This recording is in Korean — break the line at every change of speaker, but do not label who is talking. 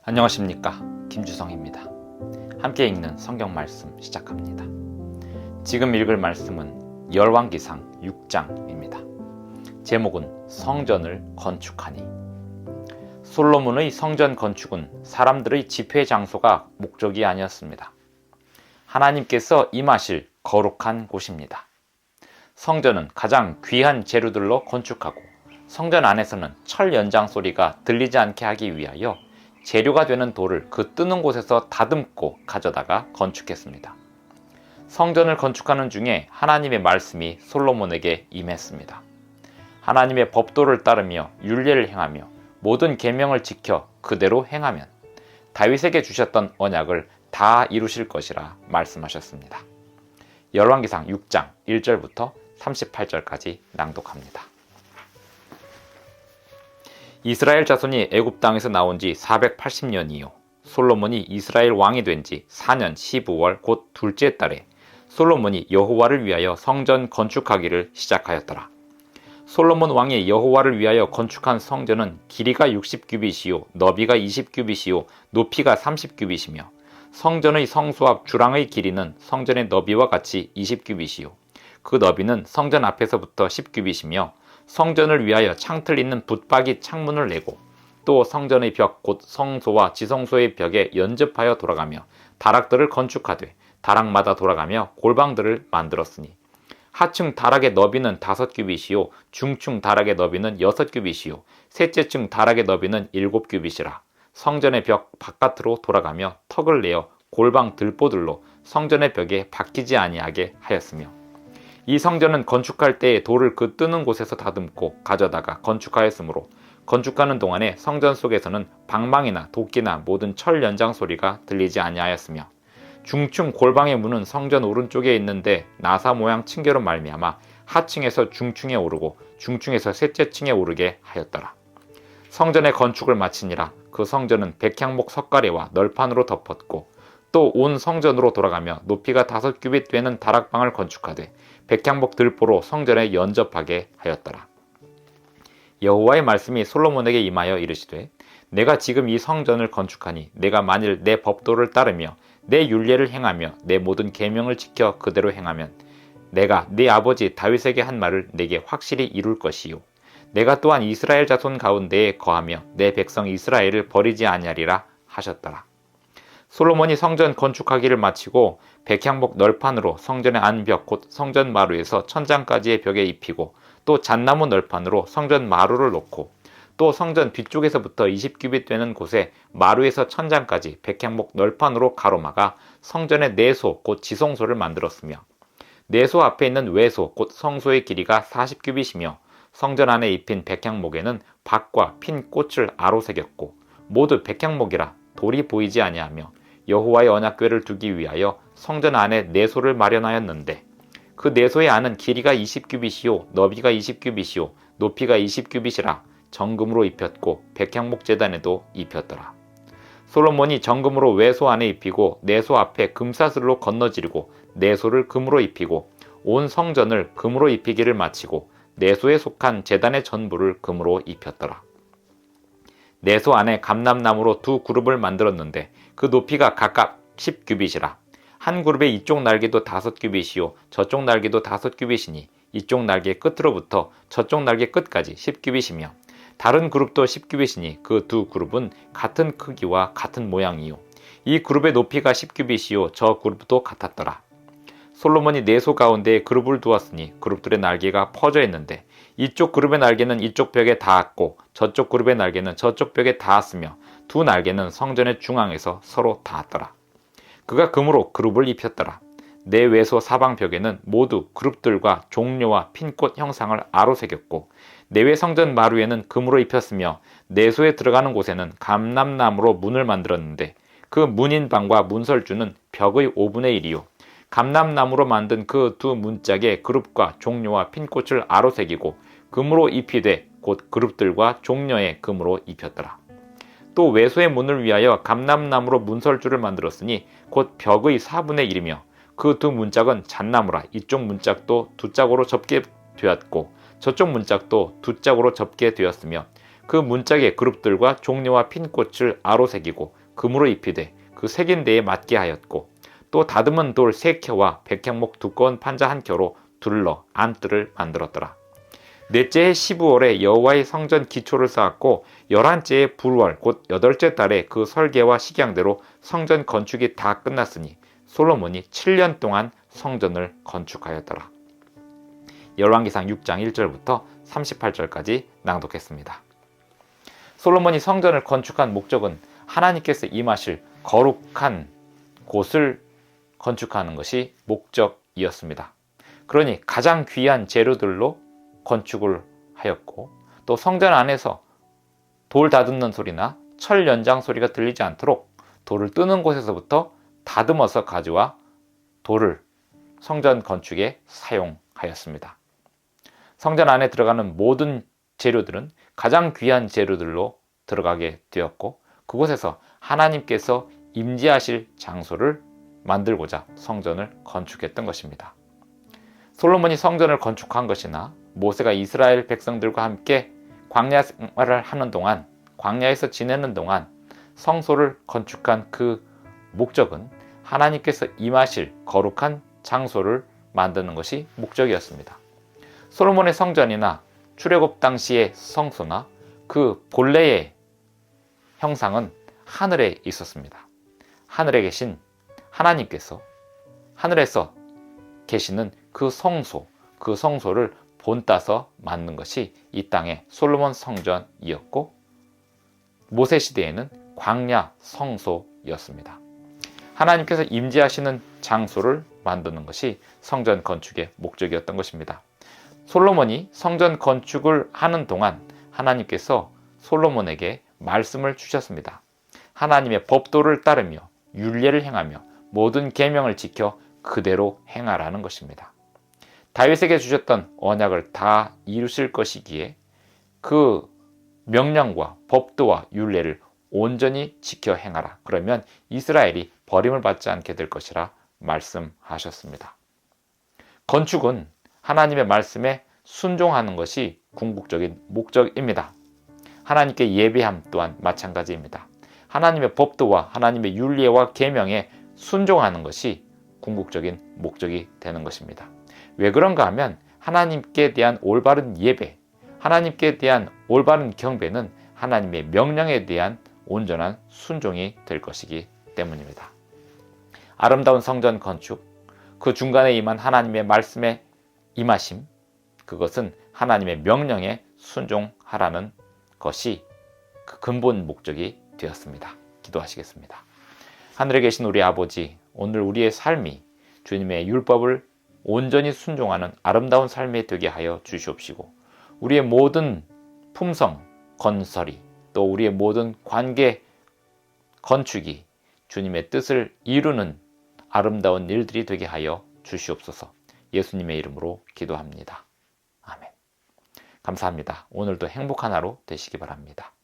안녕하십니까, 김주성입니다. 함께 읽는 성경 말씀 시작합니다. 지금 읽을 말씀은 열왕기상 6장입니다. 제목은 성전을 건축하니. 솔로몬의 성전 건축은 사람들의 집회 장소가 목적이 아니었습니다. 하나님께서 임하실 거룩한 곳입니다. 성전은 가장 귀한 재료들로 건축하고 성전 안에서는 철 연장 소리가 들리지 않게 하기 위하여 재료가 되는 돌을 그 뜨는 곳에서 다듬고 가져다가 건축했습니다. 성전을 건축하는 중에 하나님의 말씀이 솔로몬에게 임했습니다. 하나님의 법도를 따르며 율례를 행하며 모든 계명을 지켜 그대로 행하면 다윗에게 주셨던 언약을 다 이루실 것이라 말씀하셨습니다. 열왕기상 6장 1절부터 38절까지 낭독합니다. 이스라엘 자손이 애굽 땅에서 나온 지 480년이요. 솔로몬이 이스라엘 왕이 된 지 4년 12월 곧 둘째 달에 솔로몬이 여호와를 위하여 성전 건축하기를 시작하였더라. 솔로몬 왕이 여호와를 위하여 건축한 성전은 길이가 60규빗이요 너비가 20규빗이요 높이가 30규빗이며 성전의 성소 앞 주랑의 길이는 성전의 너비와 같이 20규빗이요 그 너비는 성전 앞에서부터 10규빗이며 성전을 위하여 창틀 있는 붙박이 창문을 내고 또 성전의 벽 곧 성소와 지성소의 벽에 연접하여 돌아가며 다락들을 건축하되 다락마다 돌아가며 골방들을 만들었으니 하층 다락의 너비는 5규빗이요 중층 다락의 너비는 6규빗이요 셋째 층 다락의 너비는 7규빗이라. 성전의 벽 바깥으로 돌아가며 턱을 내어 골방 들보들로 성전의 벽에 박히지 아니하게 하였으며 이 성전은 건축할 때에 돌을 그 뜨는 곳에서 다듬고 가져다가 건축하였으므로 건축하는 동안에 성전 속에서는 방망이나 도끼나 모든 철 연장 소리가 들리지 아니하였으며 중층 골방의 문은 성전 오른쪽에 있는데 나사 모양 층계로 말미암아 하층에서 중층에 오르고 중층에서 셋째 층에 오르게 하였더라. 성전의 건축을 마치니라. 그 성전은 백향목 석가래와 널판으로 덮었고 또 온 성전으로 돌아가며 높이가 5규빗 되는 다락방을 건축하되 백향목 들보로 성전에 연접하게 하였더라. 여호와의 말씀이 솔로몬에게 임하여 이르시되 내가 지금 이 성전을 건축하니 내가 만일 내 법도를 따르며 내 율례를 행하며 내 모든 계명을 지켜 그대로 행하면 내가 네 아버지 다윗에게 한 말을 내게 확실히 이룰 것이요 내가 또한 이스라엘 자손 가운데에 거하며 내 백성 이스라엘을 버리지 아니하리라 하셨더라. 솔로몬이 성전 건축하기를 마치고 백향목 널판으로 성전의 안벽 곧 성전 마루에서 천장까지의 벽에 입히고 또 잣나무 널판으로 성전 마루를 놓고 또 성전 뒤쪽에서부터 20규빗 되는 곳에 마루에서 천장까지 백향목 널판으로 가로막아 성전의 내소 곧 지성소를 만들었으며 내소 앞에 있는 외소 곧 성소의 길이가 40규빗이며 성전 안에 입힌 백향목에는 박과 핀 꽃을 아로 새겼고 모두 백향목이라 돌이 보이지 아니하며 여호와의 언약궤를 두기 위하여 성전 안에 내소를 마련하였는데 그 내소의 안은 길이가 20규빗이요 너비가 20규빗이요 높이가 20규빗이라 정금으로 입혔고 백향목 제단에도 입혔더라. 솔로몬이 정금으로 외소 안에 입히고 내소 앞에 금사슬로 건너지르고 내소를 금으로 입히고 온 성전을 금으로 입히기를 마치고 내소에 속한 제단의 전부를 금으로 입혔더라. 내소 안에 감람나무로 2그룹을 만들었는데 그 높이가 각각 10규빗이라. 한 그룹의 이쪽 날개도 5규빗이요 저쪽 날개도 5규빗이니 이쪽 날개 끝으로부터 저쪽 날개 끝까지 10규빗이며 다른 그룹도 10규빗이니 그 2그룹은 같은 크기와 같은 모양이요 이 그룹의 높이가 10규빗이요 저 그룹도 같았더라. 솔로몬이 내소 가운데에 그룹을 두었으니 그룹들의 날개가 퍼져 있는데 이쪽 그룹의 날개는 이쪽 벽에 닿았고 저쪽 그룹의 날개는 저쪽 벽에 닿았으며 두 날개는 성전의 중앙에서 서로 닿았더라. 그가 금으로 그룹을 입혔더라. 내외소 사방벽에는 모두 그룹들과 종려와 핀꽃 형상을 아로 새겼고 내외 성전 마루에는 금으로 입혔으며 내소에 들어가는 곳에는 감람나무로 문을 만들었는데 그 문인방과 문설주는 벽의 5분의 1이요 감람나무로 만든 그 2 문짝에 그룹과 종려와 핀꽃을 아로 새기고 금으로 입히되 곧 그룹들과 종려에 금으로 입혔더라. 또 외소의 문을 위하여 감람나무로 문설주를 만들었으니 곧 벽의 4분의 1이며 그 2 문짝은 잣나무라. 이쪽 문짝도 2짝으로 접게 되었고 저쪽 문짝도 2짝으로 접게 되었으며 그 문짝에 그룹들과 종려와 핀꽃을 아로 새기고 금으로 입히되 그 새긴 데에 맞게 하였고 또 다듬은 돌 3켜와 백향목 두꺼운 판자 1켜로 둘러 안뜰을 만들었더라. 넷째 해 12월에 여호와의 성전 기초를 쌓았고 11째의 불월 곧 8째 달에 그 설계와 식양대로 성전 건축이 다 끝났으니 솔로몬이 7년 동안 성전을 건축하였더라. 열왕기상 6장 1절부터 38절까지 낭독했습니다. 솔로몬이 성전을 건축한 목적은 하나님께서 임하실 거룩한 곳을 건축하는 것이 목적이었습니다. 그러니 가장 귀한 재료들로 건축을 하였고 또 성전 안에서 돌 다듬는 소리나 철 연장 소리가 들리지 않도록 돌을 뜨는 곳에서부터 다듬어서 가져와 돌을 성전 건축에 사용하였습니다. 성전 안에 들어가는 모든 재료들은 가장 귀한 재료들로 들어가게 되었고 그곳에서 하나님께서 임재하실 장소를 만들고자 성전을 건축했던 것입니다. 솔로몬이 성전을 건축한 것이나 모세가 이스라엘 백성들과 함께 광야 생활을 하는 동안, 광야에서 지내는 동안 성소를 건축한 그 목적은 하나님께서 임하실 거룩한 장소를 만드는 것이 목적이었습니다. 솔로몬의 성전이나 출애굽 당시의 성소나 그 본래의 형상은 하늘에 있었습니다. 하늘에 계신 하나님께서 하늘에서 계시는 그 성소를 본따서 만든 것이 이 땅의 솔로몬 성전이었고 모세 시대에는 광야 성소였습니다. 하나님께서 임재하시는 장소를 만드는 것이 성전 건축의 목적이었던 것입니다. 솔로몬이 성전 건축을 하는 동안 하나님께서 솔로몬에게 말씀을 주셨습니다. 하나님의 법도를 따르며 율례를 행하며 모든 계명을 지켜 그대로 행하라는 것입니다. 다윗에게 주셨던 언약을 다 이루실 것이기에 그 명령과 법도와 율례를 온전히 지켜 행하라. 그러면 이스라엘이 버림을 받지 않게 될 것이라 말씀하셨습니다. 건축은 하나님의 말씀에 순종하는 것이 궁극적인 목적입니다. 하나님께 예배함 또한 마찬가지입니다. 하나님의 법도와 하나님의 율례와 계명에 순종하는 것이 궁극적인 목적이 되는 것입니다. 왜 그런가 하면 하나님께 대한 올바른 예배, 하나님께 대한 올바른 경배는 하나님의 명령에 대한 온전한 순종이 될 것이기 때문입니다. 아름다운 성전 건축, 그 중간에 임한 하나님의 말씀에 임하심, 그것은 하나님의 명령에 순종하라는 것이 그 근본 목적이 되었습니다. 기도하시겠습니다. 하늘에 계신 우리 아버지, 오늘 우리의 삶이 주님의 율법을 온전히 순종하는 아름다운 삶이 되게 하여 주시옵시고 우리의 모든 품성, 건설이 또 우리의 모든 관계, 건축이 주님의 뜻을 이루는 아름다운 일들이 되게 하여 주시옵소서. 예수님의 이름으로 기도합니다. 아멘. 감사합니다. 오늘도 행복한 하루 되시기 바랍니다.